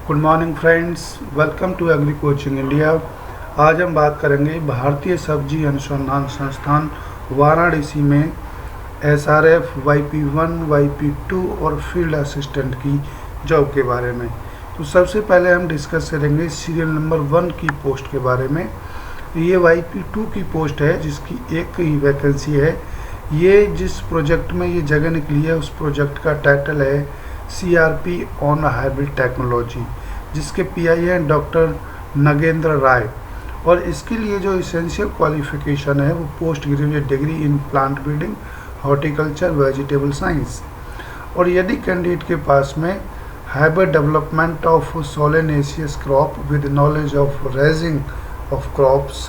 Good morning friends, welcome to agri coaching India. आज हम बात करेंगे भारतीय सब्जी अनुसंधान संस्थान वाराणसी में एसआरएफ YP1, YP2 और फील्ड असिस्टेंट की जॉब के बारे में। तो सबसे पहले हम डिस्कस करेंगे सीरियल नंबर 1 की पोस्ट के बारे में। ये YP2 की पोस्ट है जिसकी एक ही वैकेंसी है। ये जिस प्रोजेक्ट में ये जगह निकली है उस प्रोजेक्ट का टाइटल है CRP ऑन हाइब्रिड टेक्नोलॉजी, जिसके PI हैं डॉक्टर नगेंद्र राय। और इसके लिए जो इसेंशियल क्वालिफिकेशन है वो post graduate degree in plant breeding, horticulture, vegetable science. और यदि कैंडिडेट के पास में hybrid development of solanaceous crop with knowledge of raising of crops,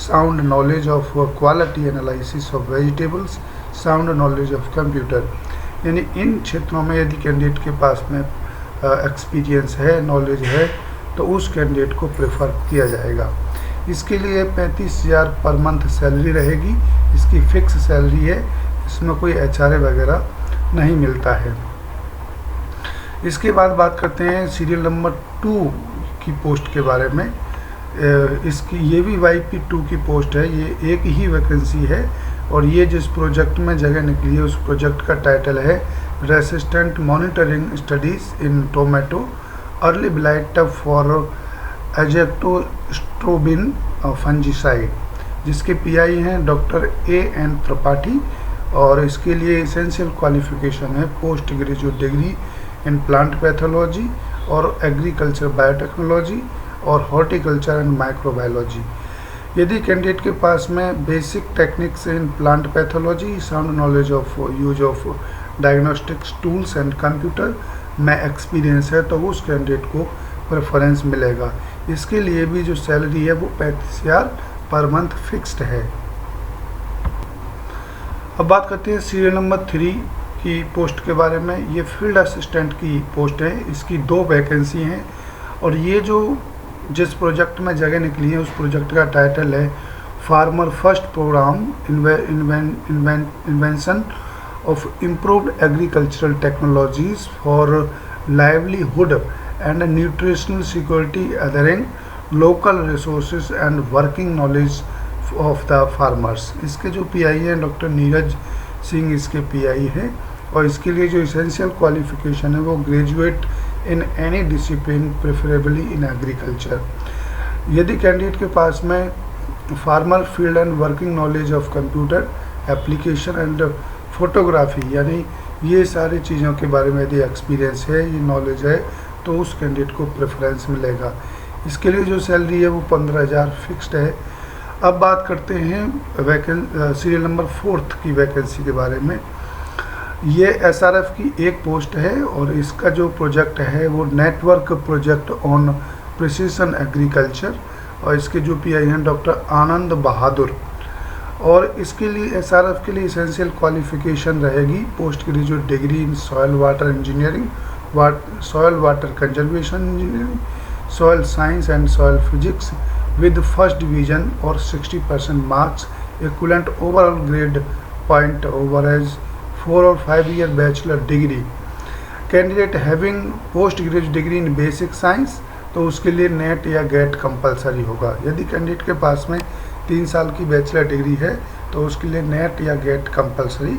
sound knowledge of quality analysis of vegetables, sound knowledge of computer, यानी इन क्षेत्रों में यदि कैंडिडेट के पास में एक्सपीरियंस है, नॉलेज है, तो उस कैंडिडेट को प्रेफर किया जाएगा। इसके लिए 35,000 पर मंथ सैलरी रहेगी। इसकी फिक्स सैलरी है, इसमें कोई HRA वगैरह नहीं मिलता है। इसके बाद बात करते हैं सीरियल नंबर 2 की पोस्ट के बारे में। इसकी ये भी YP2 की पोस्ट है, ये एक ही वैकेंसी है। और ये जिस प्रोजेक्ट में जगह निकली है उस प्रोजेक्ट का टाइटल है resistant monitoring studies in tomato early blight for azoxystrobin fungicide, जिसके PI हैं डॉक्टर AN त्रिपाठी। और इसके लिए एसेंशियल क्वालिफिकेशन है post graduate degree in plant pathology और एग्रीकल्चर बायोटेक्नोलॉजी और हॉर्टिकल्चर एंड माइक्रोबायोलॉजी। यदि कैंडिडेट के पास में basic techniques in plant pathology, sound knowledge of use of diagnostics tools and computer में एक्सपीरियंस है तो उस कैंडिडेट को प्रेफरेंस मिलेगा। इसके लिए भी जो सैलरी है वो 35,000 पर मंथ फिक्स्ड है। अब बात करते हैं सीरियल नंबर 3 की पोस्ट के बारे में। ये फील्ड असिस्टेंट की पोस्ट है, इसकी 2 वैकेंसी हैं। और ये जो जिस प्रोजेक्ट में जगह निकली है उस प्रोजेक्ट का टाइटल है farmer first programme invention of improved agricultural technologies for livelihood and nutritional security adhering local resources and working knowledge of the farmers. इसके जो PI हैं डॉक्टर नीरज सिंह, इसके PI हैं। और इसके लिए जो इसेंशियल क्वालिफिकेशन है वो graduate in any discipline preferably in agriculture. यदि कैंडिडेट के पास में farmer field and working knowledge of computer application and photography, यानी ये सारी चीज़ों के बारे में यदि एक्सपीरियंस है, ये नॉलेज है, तो उस कैंडिडेट को प्रेफरेंस मिलेगा। इसके लिए जो सैलरी है वो 15,000 फिक्स्ड है। अब बात करते हैं सीरियल नंबर 4 की वैकेंसी के बारे में। ये SRF की एक पोस्ट है और इसका जो प्रोजेक्ट है वो network project on precision agriculture. और इसके जो PI हैं डॉक्टर आनंद बहादुर। और इसके लिए SRF के लिए एसेंशियल क्वालिफिकेशन रहेगी post graduate degree in soil water engineering, soil water conservation engineering, soil science and soil physics with first division और 60% marks equivalent overall grade point average 4 और 5 year bachelor degree. Candidate having post graduate degree in basic science, तो उसके लिए net या gate compulsory होगा। यदि candidate के पास में 3 साल की बैचलर डिग्री है तो उसके लिए नेट या गेट कंपलसरी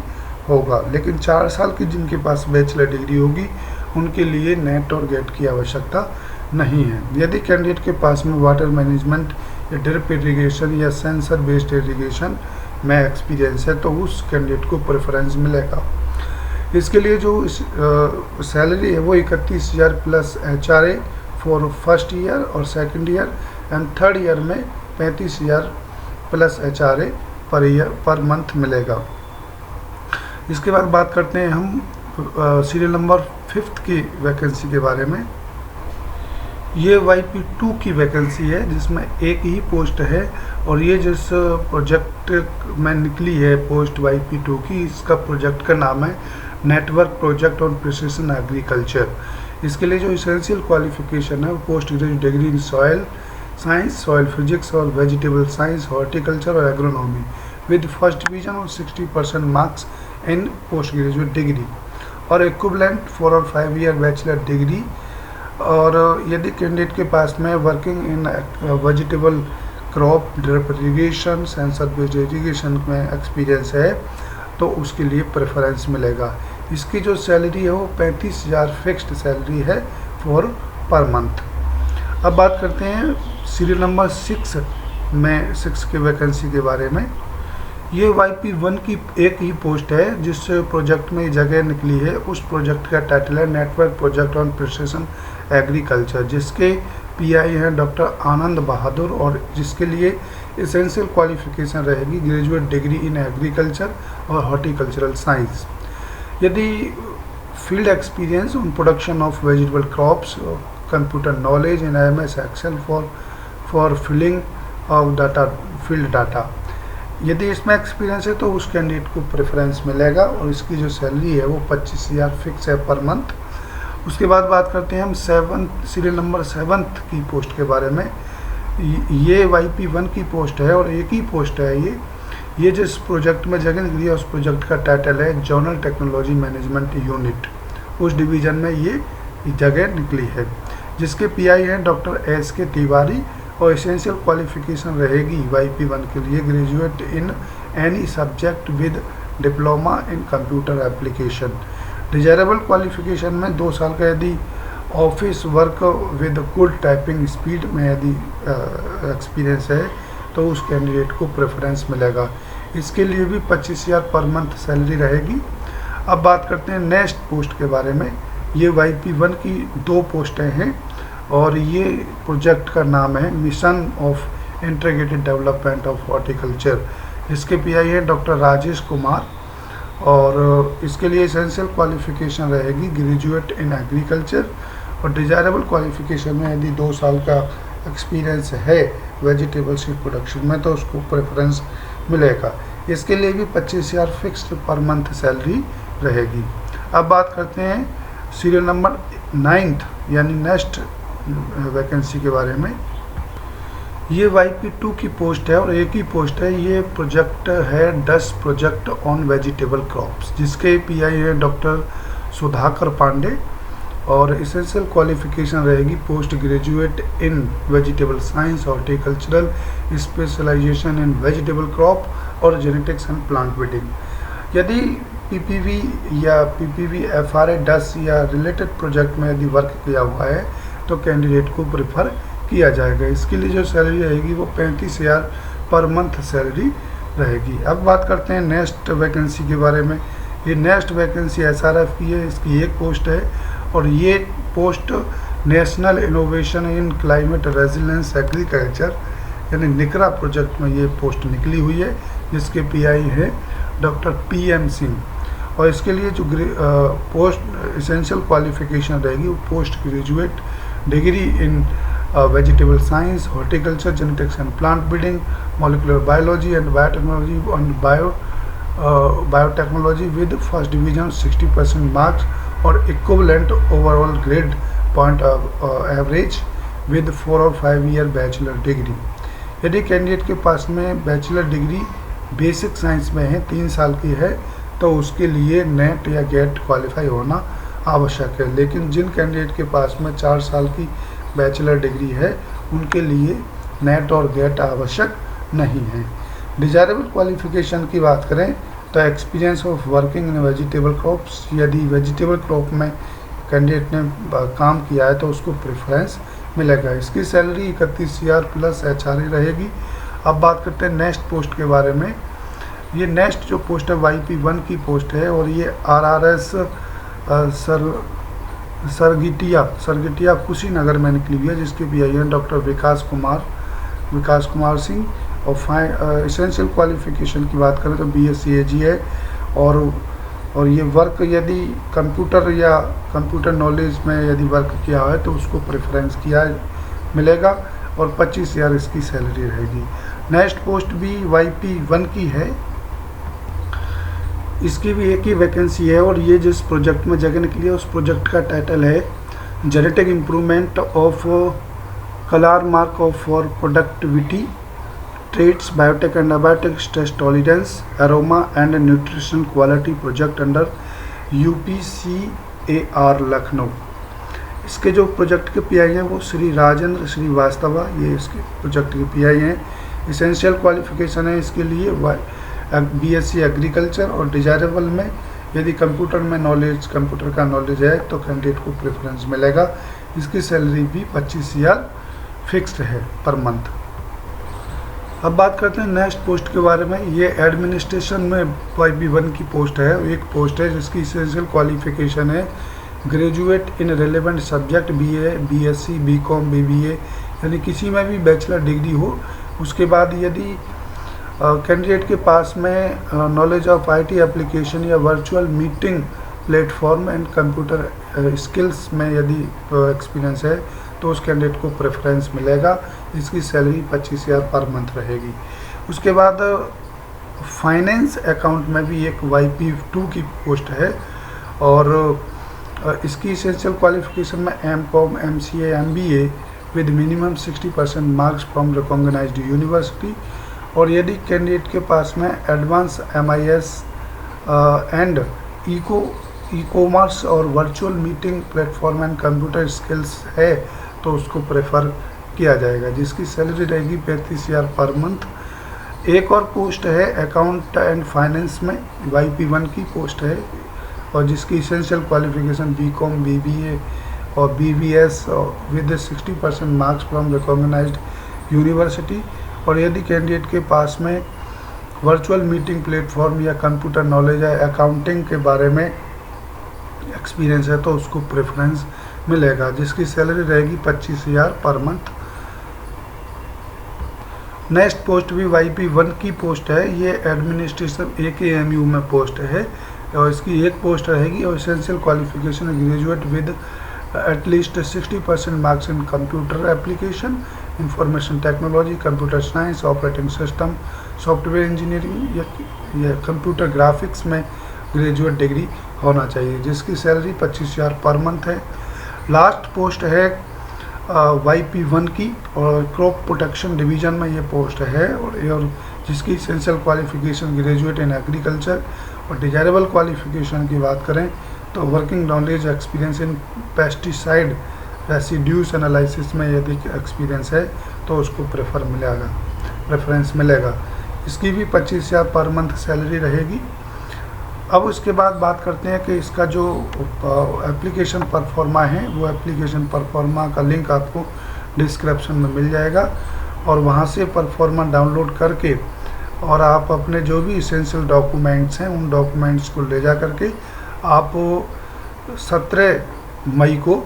होगा। लेकिन 4 साल की जिनके पास बैचलर डिग्री होगी उनके लिए नेट और गेट की आवश्यकता नहीं है। यदि कैंडिडेट के पास में वाटर मैनेजमेंट या ड्रिप इरीगेशन या सेंसर बेस्ड इरीगेशन में एक्सपीरियंस है तो उस कैंडिडेट को प्रेफरेंस मिलेगा। इसके लिए जो सैलरी है वो 31,000 plus HRA for first year और second year and third year में 35,000 प्लस HRA पर मंथ मिलेगा। इसके बाद बात करते हैं हम सीरियल नंबर 5 की वैकेंसी के बारे में। ये YP2 की वैकेंसी है जिसमें एक ही पोस्ट है। और ये जिस प्रोजेक्ट में निकली है पोस्ट YP2 की, इसका प्रोजेक्ट का नाम है network project on precision agriculture. इसके लिए जो इसेंशियल क्वालिफिकेशन है वो post graduate degree in soil science, soil physics और वेजिटेबल साइंस, हॉर्टिकल्चर और एग्रोनॉमी विद फर्स्ट डिवीजन और 60% marks in post graduate degree और इक्विवेलेंट 4 और 5 ईयर बैचलर डिग्री और यदि कैंडिडेट के पास में working in vegetable crop, drip irrigation, sensor based irrigation में एक्सपीरियंस है तो उसके लिए प्रेफरेंस मिलेगा। इसकी जो सैलरी है वो 35,000 फिक्स्ड सैलरी है पर मंथ। अब बात करते हैं सीरियल नंबर 6 में 6 के वैकेंसी के बारे में। ये YP1 की एक ही पोस्ट है जिस प्रोजेक्ट में जगह निकली है। उस प्रोजेक्ट का टाइटल है network project on precision agriculture, जिसके PI हैं डॉक्टर आनंद बहादुर और जिसके लिए एसेंशियल क्वालिफिकेशन रहेगी ग्रेजुएट डिग्री इन एग्रीकल्चर और हॉर्टिकल्चरल साइंस। यदि field experience on production of vegetable crops, computer knowledge in MS Excel for filling of data, field data, यदि इसमें एक्सपीरियंस है तो उस कैंडिडेट को प्रेफरेंस मिलेगा और इसकी जो सैलरी है वो 25,000 फिक्स है पर मंथ। उसके बाद बात करते हैं हम सीरियल नंबर 7 की पोस्ट के बारे में। ये YP1 की पोस्ट है और एक ही पोस्ट है ये जिस प्रोजेक्ट में जगह निकली है उस प्रोजेक्ट का टाइटल है जर्नल टेक्नोलॉजी मैनेजमेंट यूनिट। उस डिवीज़न में ये जगह निकली है, जिसके PI हैं डॉक्टर SK तिवारी और एसेंशियल क्वालिफिकेशन रहेगी YP1 के लिए graduate in any subject with diploma in computer application. Desirable qualification में 2 साल का यदि office work with good typing speed में यदि एक्सपीरियंस है तो उस कैंडिडेट को प्रेफरेंस मिलेगा। इसके लिए भी 25,000 पर मंथ सैलरी रहेगी। अब बात करते हैं नेक्स्ट पोस्ट के बारे में। ये YP1 की 2 पोस्टें हैं और ये प्रोजेक्ट का नाम है mission of integrated development of horticulture, जिसके PI हैं डॉक्टर राजेश कुमार और इसके लिए एसेंशियल क्वालिफिकेशन रहेगी ग्रेजुएट इन एग्रीकल्चर और डिजायरेबल क्वालिफिकेशन में यदि 2 साल का एक्सपीरियंस है वेजिटेबल सीड प्रोडक्शन में तो उसको प्रेफरेंस मिलेगा। इसके लिए भी 25,000 फिक्स्ड पर मंथ सैलरी रहेगी। अब बात करते हैं सीरियल नंबर 9 यानी नेक्स्ट वैकेंसी के बारे में। ये YP2 की पोस्ट है और एक ही पोस्ट है। ये प्रोजेक्ट है 10 प्रोजेक्ट ऑन वेजिटेबल क्रॉप्स, जिसके PI है डॉक्टर सुधाकर पांडे और एसेंशियल क्वालिफिकेशन रहेगी post graduate in vegetable science, horticultural specialisation in vegetable crop और जेनेटिक्स एंड प्लांट ब्रीडिंग। यदि PPV या PPV FRA 10 या रिलेटेड प्रोजेक्ट में यदि वर्क किया हुआ है तो कैंडिडेट को प्रेफर किया जाएगा। इसके लिए जो सैलरी रहेगी वो 35,000 पर मंथ सैलरी रहेगी। अब बात करते हैं नेक्स्ट वैकेंसी के बारे में। ये नेक्स्ट वैकेंसी SRF की है, इसकी एक पोस्ट है और ये post national innovation in climate resilience agriculture यानी निकरा प्रोजेक्ट में ये पोस्ट निकली हुई है, जिसके PI है डॉक्टर PM सिंह और इसके लिए जो पोस्ट एसेंशियल क्वालिफिकेशन रहेगी वो post graduate degree in vegetable science, horticulture, genetics and plant breeding, molecular biology and biotechnology and biotechnology with first division 60% marks और equivalent overall grade point average with 4 और 5 year bachelor degree. यदि candidate के पास में bachelor degree basic science में है 3 साल की है तो उसके लिए नेट या गेट क्वालिफाई होना आवश्यक है, लेकिन जिन कैंडिडेट के पास में 4 साल की बैचलर डिग्री है उनके लिए नेट और गेट आवश्यक नहीं है। डिजायरेबल क्वालिफिकेशन की बात करें तो experience of working in vegetable crops, यदि वेजिटेबल क्रॉप में कैंडिडेट ने काम किया है तो उसको प्रेफरेंस मिलेगा। इसकी सैलरी 31,000 प्लस HRA रहेगी। अब बात करते हैं नेक्स्ट पोस्ट के बारे में। ये नेक्स्ट जो पोस्ट है YP1 की पोस्ट है और ये RRS सरगिटिया कुशीनगर में निकली हुई है, जिसके PI हैं डॉक्टर विकास कुमार सिंह और एसेंशियल क्वालिफिकेशन की बात करें तो BSc AG है और ये वर्क यदि कंप्यूटर नॉलेज में यदि वर्क किया है तो उसको प्रेफरेंस मिलेगा और 25,000 इसकी सैलरी रहेगी। नेक्स्ट पोस्ट भी YP1 की है, इसकी भी एक ही वैकेंसी है और ये जिस प्रोजेक्ट में जगह निकली है उस प्रोजेक्ट का टाइटल है genetic improvement of colour mark of for productivity traits biotic and abiotic stress tolerance aroma and nutrition quality project under UPCAR Lucknow. इसके जो प्रोजेक्ट के पीआई हैं वो श्री राजेंद्र श्रीवास्तव, ये इसके प्रोजेक्ट के पीआई हैं। इसेंशियल क्वालिफिकेशन है इसके लिए बीएससी एग्रीकल्चर, और डिजायरेबल में यदि कंप्यूटर में नॉलेज, कंप्यूटर का नॉलेज है तो कैंडिडेट को प्रेफरेंस मिलेगा। इसकी सैलरी भी 25,000 फिक्स्ड है पर मंथ। अब बात करते हैं नेक्स्ट पोस्ट के बारे में। ये एडमिनिस्ट्रेशन में YP1 की पोस्ट है। एक पोस्ट है जिसकी इसेंशियल क्वालिफिकेशन है graduate in relevant subject, BA, BSc, BCom, BBA, यानी किसी में भी बैचलर डिग्री हो। उसके बाद यदि कैंडिडेट के पास में नॉलेज ऑफ IT एप्लीकेशन या virtual meeting platform and computer skills में यदि एक्सपीरियंस है तो उस कैंडिडेट को प्रेफरेंस मिलेगा। इसकी सैलरी 25,000 पर मंथ रहेगी। उसके बाद फाइनेंस अकाउंट में भी एक YP2 की पोस्ट है, और इसकी इसेंशियल क्वालिफिकेशन में MCom, MCA, MBA with minimum 60% marks from recognised university. और यदि कैंडिडेट के पास में एडवांस MIS एंड ई-कॉमर्स और virtual meeting platform and computer skills है तो उसको प्रेफर किया जाएगा, जिसकी सैलरी रहेगी 35,000 पर मंथ। एक और पोस्ट है अकाउंट एंड फाइनेंस में, YP1 की पोस्ट है, और जिसकी इसेंशियल क्वालिफिकेशन BCom, BBA और BBS with 60% marks from recognised university. और यदि कैंडिडेट के पास में वर्चुअल मीटिंग प्लेटफॉर्म या कंप्यूटर नॉलेज है, अकाउंटिंग के बारे में एक्सपीरियंस है तो उसको प्रेफरेंस मिलेगा, जिसकी सैलरी रहेगी 25,000 पर मंथ। नेक्स्ट पोस्ट भी YP1 की पोस्ट है। ये एडमिनिस्ट्रेशन AKMU में पोस्ट है, और इसकी एक पोस्ट रहेगी। और essential qualification graduate with at least 60% marks in computer application, information technology, computer science, operating system, software engineering या कंप्यूटर ग्राफिक्स में ग्रेजुएट डिग्री होना चाहिए, जिसकी सैलरी 25,000 पर मंथ है। लास्ट पोस्ट है YP1 की, और क्रॉप प्रोटेक्शन डिवीज़न में ये पोस्ट है, और जिसकी essential qualification graduate in agriculture. और डिजायरेबल क्वालिफिकेशन की बात करें तो working knowledge experience in pesticide residues analysis में यदि एक्सपीरियंस है तो उसको प्रेफरेंस मिलेगा। इसकी भी 25,000 पर मंथ सैलरी रहेगी। अब उसके बाद बात करते हैं कि इसका जो एप्लीकेशन परफॉर्मा है, वो एप्लीकेशन परफॉर्मा का लिंक आपको डिस्क्रिप्शन में मिल जाएगा, और वहाँ से परफॉर्मा डाउनलोड करके और आप अपने जो भी इसेंशियल डॉक्यूमेंट्स हैं उन डॉक्यूमेंट्स को ले जा करके आप 17 मई को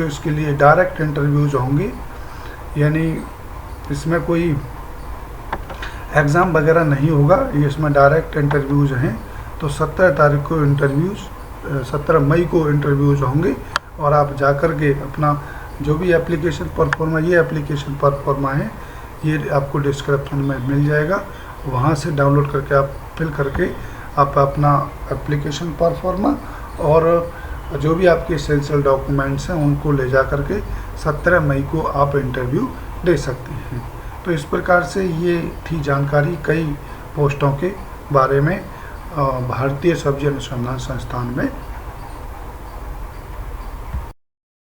इसके लिए डायरेक्ट इंटरव्यूज़ होंगे, यानी इसमें कोई एग्ज़ाम वगैरह नहीं होगा, ये इसमें डायरेक्ट इंटरव्यूज़ हैं। तो 17 मई को इंटरव्यूज़ होंगे, और आप जा कर के अपना जो भी एप्लीकेशन परफॉर्मा, ये एप्लीकेशन परफॉर्मा है, ये आपको डिस्क्रिप्शन में मिल जाएगा। वहाँ से डाउनलोड करके आप फिल करके आप अपना एप्लीकेशन परफॉर्मा और जो भी आपके एसेंशियल डॉक्यूमेंट्स हैं उनको ले जा करके 17 मई को आप इंटरव्यू दे सकते हैं। तो इस प्रकार से ये थी जानकारी कई पोस्टों के बारे में भारतीय सब्जी अनुसंधान संस्थान में